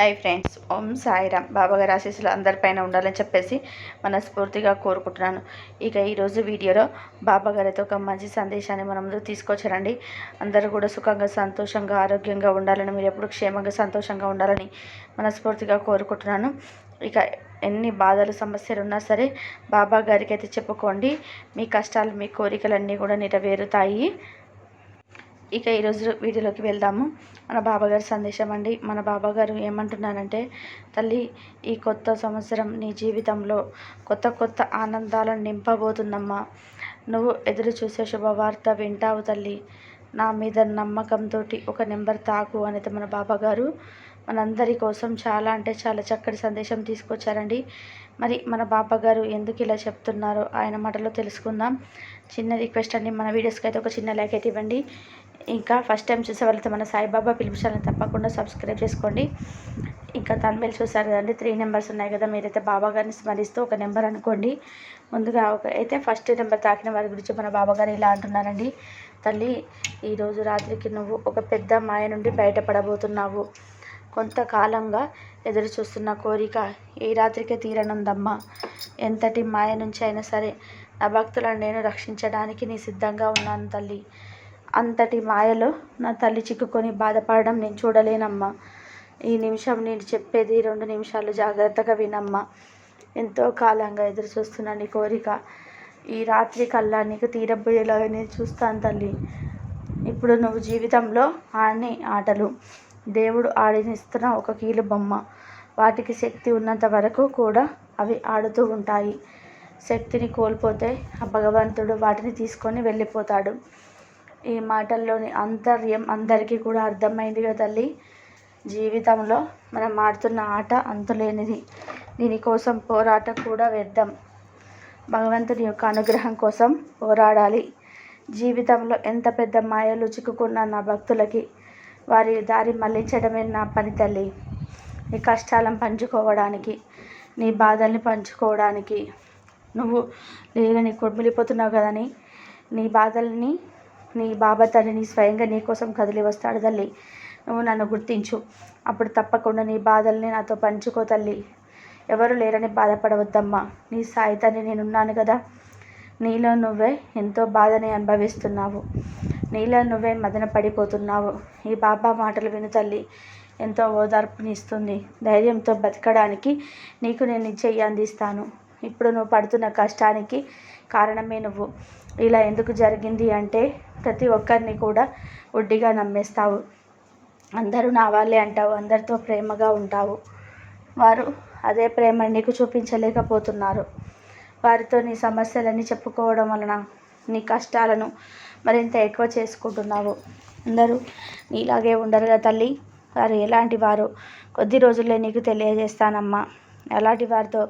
Hi friends, ఓం సాయిరామ్. బాబాగారి ఆశీస్సులు అందరిపైన ఉండాలని చెప్పేసి మనస్ఫూర్తిగా కోరుకుంటున్నాను. ఇక ఈరోజు వీడియోలో బాబాగారు అయితే ఒక మంచి సందేశాన్ని మన ముందు తీసుకొచ్చారండి. అందరూ కూడా సుఖంగా, సంతోషంగా, ఆరోగ్యంగా ఉండాలని, మీరు ఎప్పుడు క్షేమంగా, సంతోషంగా ఉండాలని మనస్ఫూర్తిగా కోరుకుంటున్నాను. ఇక ఎన్ని బాధలు, సమస్యలు ఉన్నా సరే బాబా గారికి అయితే చెప్పుకోండి. మీ కష్టాలు, మీ కోరికలన్నీ కూడా నెరవేరుతాయి. ఇక ఈరోజు వీడియోలోకి వెళ్దాము. మన బాబాగారి సందేశం అండి. మన బాబాగారు ఏమంటున్నారంటే, తల్లి, ఈ కొత్త సంవత్సరం నీ జీవితంలో కొత్త కొత్త ఆనందాలను నింపబోతుందమ్మా. నువ్వు ఎదురు చూసే శుభవార్త వింటావు తల్లి. నా మీద నమ్మకంతో ఒక నెంబర్ తాకు అనేది మన బాబాగారు మనందరి కోసం చాలా అంటే చాలా చక్కటి సందేశం తీసుకొచ్చారండి. మరి మన బాబాగారు ఎందుకు ఇలా చెప్తున్నారో ఆయన మాటలో తెలుసుకుందాం. చిన్న రిక్వెస్ట్ అండి, మన వీడియోస్కి అయితే ఒక చిన్న లైక్ అయితే ఇవ్వండి. ఇంకా ఫస్ట్ టైం చూసే వాళ్ళతో మన సాయిబాబా పిలుపు ఛానల్ తప్పకుండా సబ్స్క్రైబ్ చేసుకోండి. ఇంకా తమిళ చూసారు కదండి, 3 నెంబర్స్ ఉన్నాయి కదా. మీరైతే బాబాగారిని స్మరిస్తూ ఒక నెంబర్ అనుకోండి. ముందుగా అయితే ఫస్ట్ నెంబర్ తాకిన వారి గురించి మన బాబాగారు ఇలా అంటున్నారండి. తల్లి, ఈరోజు రాత్రికి నువ్వు ఒక పెద్ద మాయ నుండి బయటపడబోతున్నావు. కొంతకాలంగా ఎదురు చూస్తున్న కోరిక ఈ రాత్రికే తీరనుందమ్మా. ఎంతటి మాయ నుంచి అయినా సరే నా భక్తులను నేను రక్షించడానికి నీ సిద్ధంగా ఉన్నాను తల్లి. అంతటి మాయలో నా తల్లి చిక్కుకొని బాధపడడం నేను చూడలేనమ్మా. ఈ నిమిషం నేను చెప్పేది 2 నిమిషాలు జాగ్రత్తగా వినమ్మా. ఎంతో కాలంగా ఎదురు చూస్తున్న నీ కోరిక ఈ రాత్రి కల్లా నీకు తీరబోయేలాగా నేను చూస్తాను తల్లి. ఇప్పుడు నువ్వు జీవితంలో ఆడని ఆటలు దేవుడు ఆడినిస్తున్న ఒక కీలు బొమ్మ. వాటికి శక్తి ఉన్నంత వరకు కూడా అవి ఆడుతూ ఉంటాయి. శక్తిని కోల్పోతే ఆ భగవంతుడు వాటిని తీసుకొని వెళ్ళిపోతాడు. ఈ మాటల్లోని అంతర్యం అందరికీ కూడా అర్థమైంది కదా తల్లి. జీవితంలో మనం ఆడుతున్న ఆట అంతులేనిది. దీనికోసం పోరాటం కూడా వ్యర్థం. భగవంతుని యొక్క అనుగ్రహం కోసం పోరాడాలి. జీవితంలో ఎంత పెద్ద మాయలు చిక్కుకున్న నా భక్తులకి వారి దారి మళ్లించడమే నా పని తల్లి. నీ కష్టాలను పంచుకోవడానికి, నీ బాధల్ని పంచుకోవడానికి. నువ్వు లేని కొమ్మిలిపోతున్నావు కదని నీ బాధల్ని నీ బాబా తండ్రిని స్వయంగా నీ కోసం కదిలి వస్తాడు తల్లి. నువ్వు నన్ను గుర్తించు, అప్పుడు తప్పకుండా నీ బాధల్ని నాతో పంచుకో తల్లి. ఎవరు లేరని బాధపడవద్దమ్మా. నీ సాయి తండ్రి నేనున్నాను కదా. నీలో నువ్వే ఎంతో బాధని అనుభవిస్తున్నావు. నీలో నువ్వే మదన పడిపోతున్నావు. ఈ బాబా మాటలు విను తల్లి. ఎంతో ఓదార్పునిస్తుంది. ధైర్యంతో బతకడానికి నీకు నేను చెయ్యి అందిస్తాను. ఇప్పుడు నువ్వు పడుతున్న కష్టానికి కారణమే నువ్వు. ఇలా ఎందుకు జరిగింది అంటే, ప్రతి ఒక్కరిని కూడా ఒడ్డిగా నమ్మేస్తావు. అందరూ నా వాళ్ళే అంటావు. అందరితో ప్రేమగా ఉంటావు. వారు అదే ప్రేమని నీకు చూపించలేకపోతున్నారు. వారితో నీ సమస్యలన్నీ చెప్పుకోవడం వలన నీ కష్టాలను మరింత ఎక్కువ చేసుకుంటున్నావు. అందరూ నీలాగే ఉండరుగా తల్లి. వారు ఎలాంటి వారు కొద్ది రోజుల్లో నీకు తెలియజేస్తానమ్మా. అలాంటి వారితో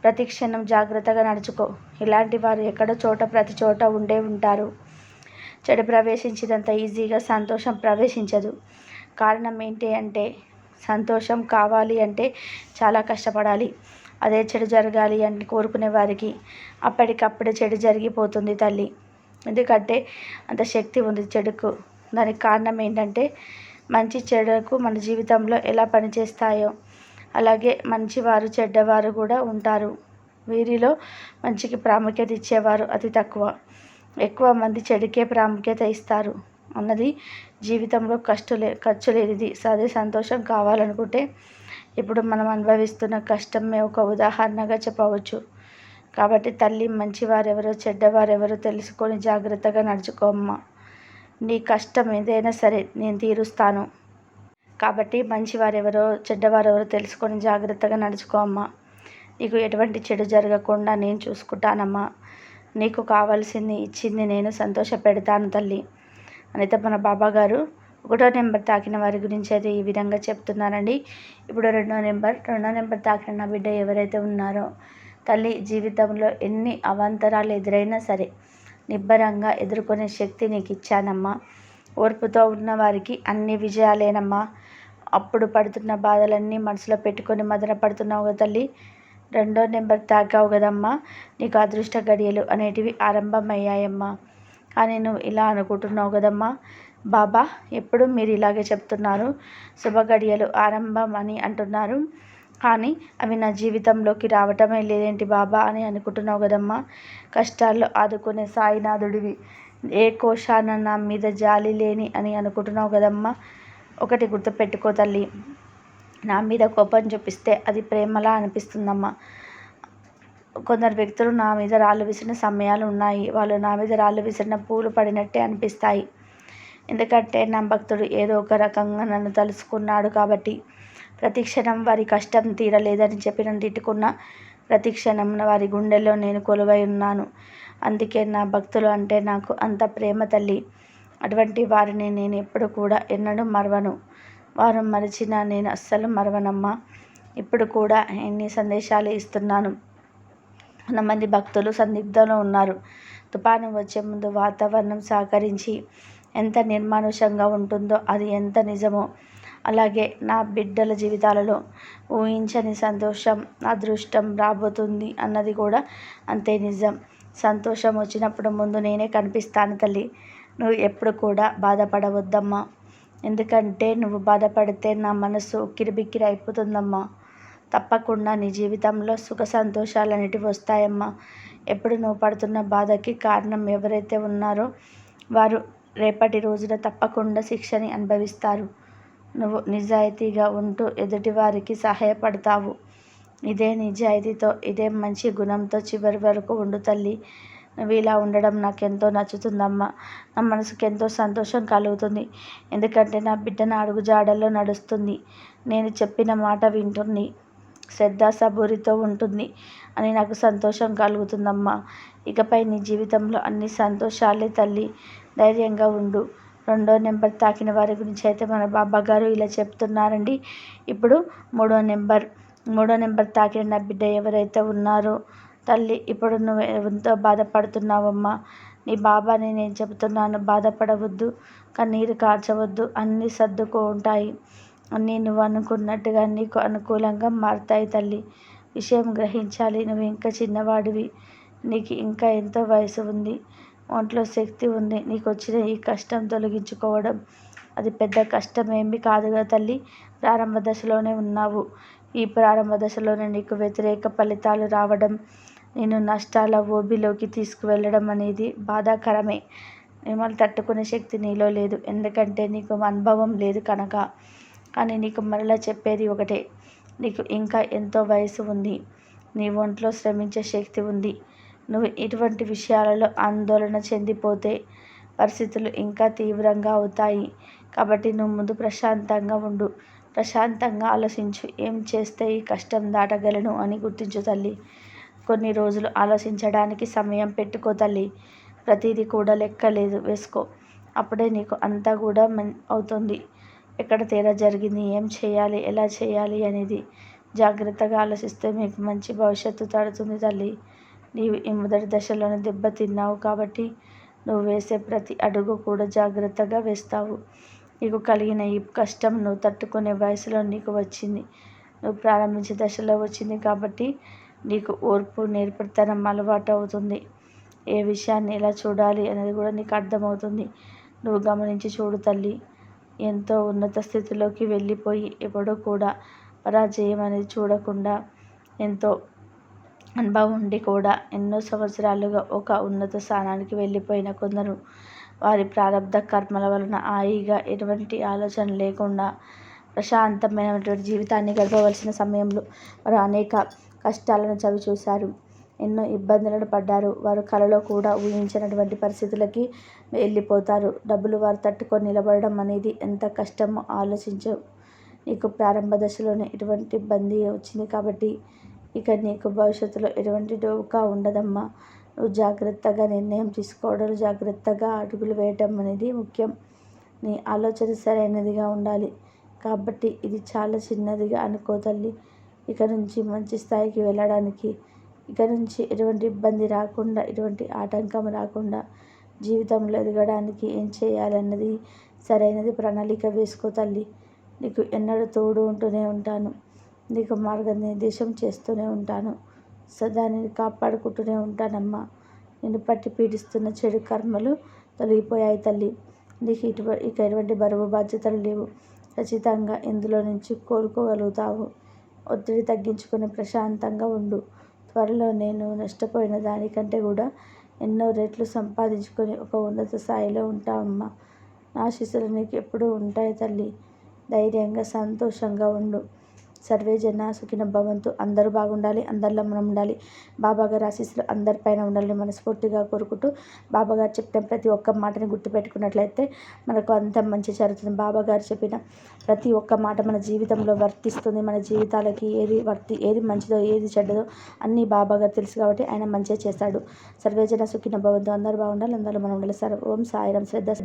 ప్రతి క్షణం జాగ్రత్తగా నడుచుకో. ఇలాంటి వారు ఎక్కడో చోట ప్రతి చోట ఉండే ఉంటారు. చెడు ప్రవేశించినంత ఈజీగా సంతోషం ప్రవేశించదు. కారణం ఏంటి అంటే, సంతోషం కావాలి అంటే చాలా కష్టపడాలి. అదే చెడు జరగాలి అని కోరుకునే వారికి అప్పటికప్పుడే చెడు జరిగిపోతుంది తల్లి. ఎందుకంటే అంత శక్తి ఉంది చెడుకు. దానికి కారణం ఏంటంటే, మంచి చెడుకు మన జీవితంలో ఎలా పనిచేస్తాయో అలాగే మంచివారు చెడ్డవారు కూడా ఉంటారు. వీరిలో మంచికి ప్రాముఖ్యత ఇచ్చేవారు అతి తక్కువ. ఎక్కువ మంది చెడుకే ప్రాముఖ్యత ఇస్తారు అన్నది జీవితంలో ఖర్చు లేనిది. అదే సంతోషం కావాలనుకుంటే ఇప్పుడు మనం అనుభవిస్తున్న కష్టమే ఒక ఉదాహరణగా చెప్పవచ్చు. కాబట్టి తల్లి, మంచివారెవరో చెడ్డవారెవరో తెలుసుకొని జాగ్రత్తగా నడుచుకోమ్మా. నీ కష్టం ఏదైనా సరే నేను తీరుస్తాను. కాబట్టి మంచివారెవరో చెడ్డవారెవరో తెలుసుకొని జాగ్రత్తగా నడుచుకోమ్మా. నీకు ఎటువంటి చెడు జరగకుండా నేను చూసుకుంటానమ్మా. నీకు కావాల్సింది ఇచ్చింది నేను సంతోష పెడతాను తల్లి అయితే మన బాబాగారు 1వ నెంబర్ తాకిన వారి గురించి అయితే ఈ విధంగా చెప్తున్నారండి. ఇప్పుడు 2వ నెంబర్ తాకిన నా బిడ్డ ఎవరైతే ఉన్నారో తల్లి, జీవితంలో ఎన్ని అవాంతరాలు ఎదురైనా సరే నిబ్బరంగా ఎదుర్కొనే శక్తి నీకు ఇచ్చానమ్మా. ఓర్పుతో ఉన్న వారికి అన్ని విజయాలేనమ్మా. అప్పుడు పడుతున్న బాధలన్నీ మనసులో పెట్టుకొని మదన పడుతున్నావు కదా తల్లి. 2వ నెంబర్ తాకావు కదమ్మా. నీకు అదృష్ట గడియలు అనేటివి ఆరంభమయ్యాయమ్మా. కానీ నువ్వు ఇలా అనుకుంటున్నావు కదమ్మా, బాబా ఎప్పుడు మీరు ఇలాగే చెప్తున్నారు, శుభగడియలు ఆరంభం అని అంటున్నారు, కానీ అవి నా జీవితంలోకి రావటమే లేదేంటి బాబా అని అనుకుంటున్నావు కదమ్మా. కష్టాల్లో ఆదుకునే సాయినాథుడివి, ఏ కోశాన నా మీద జాలి లేని అని అనుకుంటున్నావు కదమ్మా. ఒకటి గుర్తుపెట్టుకో తల్లి, నా మీద కోపం చూపిస్తే అది ప్రేమలా అనిపిస్తుందమ్మా. కొందరు వ్యక్తులు నా మీద రాళ్ళు విసిరిన సమయాలు ఉన్నాయి. వాళ్ళు నా మీద రాళ్ళు విసిరిన పూలు పడినట్టే అనిపిస్తాయి. ఎందుకంటే నా భక్తుడు ఏదో ఒక రకంగా నన్ను తలుసుకున్నాడు కాబట్టి. ప్రతి క్షణం వారి కష్టం తీరలేదని చెప్పి నన్ను తిట్టుకున్న ప్రతి క్షణం వారి గుండెల్లో నేను కొలువై ఉన్నాను. అందుకే నా భక్తులు అంటే నాకు అంత ప్రేమ తల్లి. అటువంటి వారిని నేను ఎప్పుడు కూడా ఎన్నడూ మరవను. వారు మరిచినా నేను అస్సలు మరవనమ్మా. ఇప్పుడు కూడా ఎన్ని సందేశాలు ఇస్తున్నాను. కొంతమంది భక్తులు సందిగ్ధంలో ఉన్నారు. తుఫాను వచ్చే ముందు వాతావరణం సహకరించి ఎంత నిర్మానుషంగా ఉంటుందో అది ఎంత నిజమో, అలాగే నా బిడ్డల జీవితాలలో ఊహించని సంతోషం, అదృష్టం రాబోతుంది అన్నది కూడా అంతే నిజం. సంతోషం వచ్చినప్పుడు ముందు నేనే కనిపిస్తాను తల్లి. నువ్వు ఎప్పుడు కూడా బాధపడవద్దమ్మా. ఎందుకంటే నువ్వు బాధపడితే నా మనసు కిరిబిక్కిరి అయిపోతుందమ్మా. తప్పకుండా నీ జీవితంలో సుఖ సంతోషాలు అనేటివి వస్తాయమ్మా. ఎప్పుడు నువ్వు పడుతున్న బాధకి కారణం ఎవరైతే ఉన్నారో వారు రేపటి రోజున తప్పకుండా శిక్షని అనుభవిస్తారు. నువ్వు నిజాయితీగా ఉంటూ ఎదుటి వారికి సహాయపడతావు. ఇదే నిజాయితీతో, ఇదే మంచి గుణంతో చివరి వరకు ఉండు తల్లి. నువ్వు ఇలా ఉండడం నాకెంతో నచ్చుతుందమ్మా. నా మనసుకు ఎంతో సంతోషం కలుగుతుంది. ఎందుకంటే నా బిడ్డ నా అడుగుజాడల్లో నడుస్తుంది, నేను చెప్పిన మాట వింటుంది, శ్రద్ధ సబూరితో ఉంటుంది అని నాకు సంతోషం కలుగుతుందమ్మా. ఇకపై నీ జీవితంలో అన్ని సంతోషాలే తల్లి. ధైర్యంగా ఉండు. 2వ నెంబర్ తాకిన వారి గురించి అయితే మన బాబా గారు ఇలా చెప్తున్నారండి. ఇప్పుడు 3వ నెంబర్ తాకిన నా బిడ్డ ఎవరైతే ఉన్నారో తల్లి, ఇప్పుడు నువ్వు ఎంతో బాధపడుతున్నావమ్మా. నీ బాబాని నేను చెబుతున్నాను, బాధపడవద్దు, కన్నీరు కార్చవద్దు, అన్నీ సర్దుకు ఉంటాయి. అన్నీ నువ్వు అనుకున్నట్టుగా నీకు అనుకూలంగా మారుతాయి తల్లి. విషయం గ్రహించాలి, నువ్వు ఇంకా చిన్నవాడివి, నీకు ఇంకా ఎంతో వయసు ఉంది, ఒంట్లో శక్తి ఉంది. నీకు వచ్చిన ఈ కష్టం తొలగించుకోవడం అది పెద్ద కష్టమేమీ కాదుగా తల్లి. ప్రారంభ దశలోనే ఉన్నావు. ఈ ప్రారంభ దశలోనే నీకు వ్యతిరేక ఫలితాలు రావడం, నేను నష్టాల ఊబిలోకి తీసుకువెళ్ళడం అనేది బాధాకరమే. మిమ్మల్ని తట్టుకునే శక్తి నీలో లేదు, ఎందుకంటే నీకు అనుభవం లేదు కనుక. కానీ నీకు మరలా చెప్పేది ఒకటే, నీకు ఇంకా ఎంతో వయసు ఉంది, నీ ఒంట్లో శ్రమించే శక్తి ఉంది. నువ్వు ఇటువంటి విషయాలలో ఆందోళన చెందిపోతే పరిస్థితులు ఇంకా తీవ్రంగా అవుతాయి. కాబట్టి నువ్వు ముందు ప్రశాంతంగా ఉండు, ప్రశాంతంగా ఆలోచించు. ఏం చేస్తే ఈ కష్టం దాటగలను అని గుర్తించు తల్లి. కొన్ని రోజులు ఆలోచించడానికి సమయం పెట్టుకో తల్లి. ప్రతిదీ కూడా లెక్కలేదు వేసుకో, అప్పుడే నీకు అంతా కూడా అవుతుంది. ఎక్కడ తేడా జరిగింది, ఏం చేయాలి, ఎలా చేయాలి అనేది జాగ్రత్తగా ఆలోచిస్తే మీకు మంచి భవిష్యత్తు తడుతుంది తల్లి. నీవు ఈ మొదటి దశలోనే దెబ్బతిన్నావు కాబట్టి నువ్వు వేసే ప్రతి అడుగు కూడా జాగ్రత్తగా వేస్తావు. నీకు కలిగిన ఈ కష్టం నువ్వు తట్టుకునే వయసులో నీకు వచ్చింది, నువ్వు ప్రారంభించే దశలో వచ్చింది కాబట్టి నీకు ఓర్పు, నేర్పరితనం అలవాటు అవుతుంది. ఏ విషయాన్ని ఎలా చూడాలి అనేది కూడా నీకు అర్థమవుతుంది. నువ్వు గమనించి చూడు తల్లి. ఎంతో ఉన్నత స్థితిలోకి వెళ్ళిపోయి ఎప్పుడూ కూడా పరాజయం అనేది చూడకుండా, ఎంతో అనుభవం ఉండి కూడా ఎన్నో సంవత్సరాలుగా ఒక ఉన్నత స్థానానికి వెళ్ళిపోయిన కొందరు వారి ప్రారంధ కర్మల వలన హాయిగా ఎటువంటి ఆలోచన లేకుండా ప్రశాంతమైనటువంటి జీవితాన్ని గడపవలసిన సమయంలో వారు అనేక కష్టాలను చవిచూశారు, ఎన్నో ఇబ్బందులను పడ్డారు. వారు కలలో కూడా ఊహించినటువంటి పరిస్థితులకి వెళ్ళిపోతారు. డబ్బులు వారు తట్టుకొని నిలబడడం అనేది ఎంత కష్టమో ఆలోచించవు. నీకు ప్రారంభ దశలోనే ఇటువంటి ఇబ్బంది వచ్చింది కాబట్టి ఇక నీకు భవిష్యత్తులో ఎటువంటి డోకా ఉండదమ్మా. నువ్వు జాగ్రత్తగా నిర్ణయం తీసుకోవడం, జాగ్రత్తగా అడుగులు వేయటం అనేది ముఖ్యం. నీ ఆలోచన సరైనదిగా ఉండాలి. కాబట్టి ఇది చాలా చిన్నదిగా అనుకో తల్లి. ఇక నుంచి మంచి స్థాయికి వెళ్ళడానికి, ఇక నుంచి ఎటువంటి ఇబ్బంది రాకుండా, ఎటువంటి ఆటంకం రాకుండా జీవితంలో ఎదగడానికి ఏం చేయాలన్నది సరైనది ప్రణాళిక వేసుకో తల్లి. నీకు ఎన్నడూ తోడు ఉంటూనే ఉంటాను, నీకు మార్గనిర్దేశం చేస్తూనే ఉంటాను, సదా నేను కాపాడుకుంటూనే ఉంటానమ్మా. నిన్ను పట్టి పీడిస్తున్న చెడు కర్మలు తొలగిపోయాయి తల్లి. నీకు ఇక ఎటువంటి బరువు బాధ్యతలు లేవు. ఖచ్చితంగా ఇందులో నుంచి కోలుకోగలుగుతావు. ఒత్తిడి తగ్గించుకొని ప్రశాంతంగా ఉండు. త్వరలో నేను నష్టపోయిన దానికంటే కూడా ఎన్నో రెట్లు సంపాదించుకొని ఒక ఉన్నత స్థాయిలో ఉంటావమ్మా. నా ఆశీస్సులు నీకు ఎప్పుడూ ఉంటాయి తల్లి. ధైర్యంగా సంతోషంగా ఉండు. సర్వే జన సుఖినో భవంతు. అందరూ బాగుండాలి, అందరిలో మనం ఉండాలి. బాబాగారి ఆశీస్సులు అందరిపైన ఉండాలని మనస్ఫూర్తిగా కోరుకుంటూ, బాబాగారు చెప్పిన ప్రతి ఒక్క మాటని గుర్తుపెట్టుకున్నట్లయితే మనకు అంత మంచి జరుగుతుంది. బాబాగారు చెప్పిన ప్రతి ఒక్క మాట మన జీవితంలో వర్తిస్తుంది. మన జీవితాలకి ఏది మంచిదో ఏది చెడ్డదో అన్నీ బాబాగారు తెలుసు కాబట్టి ఆయన మంచిగా చేస్తాడు. సర్వే జన సుఖినో భవంతు. అందరూ బాగుండాలి, అందరిలో మనం ఉండాలి. ఓం సాయిరాం. శ్రద్ధ.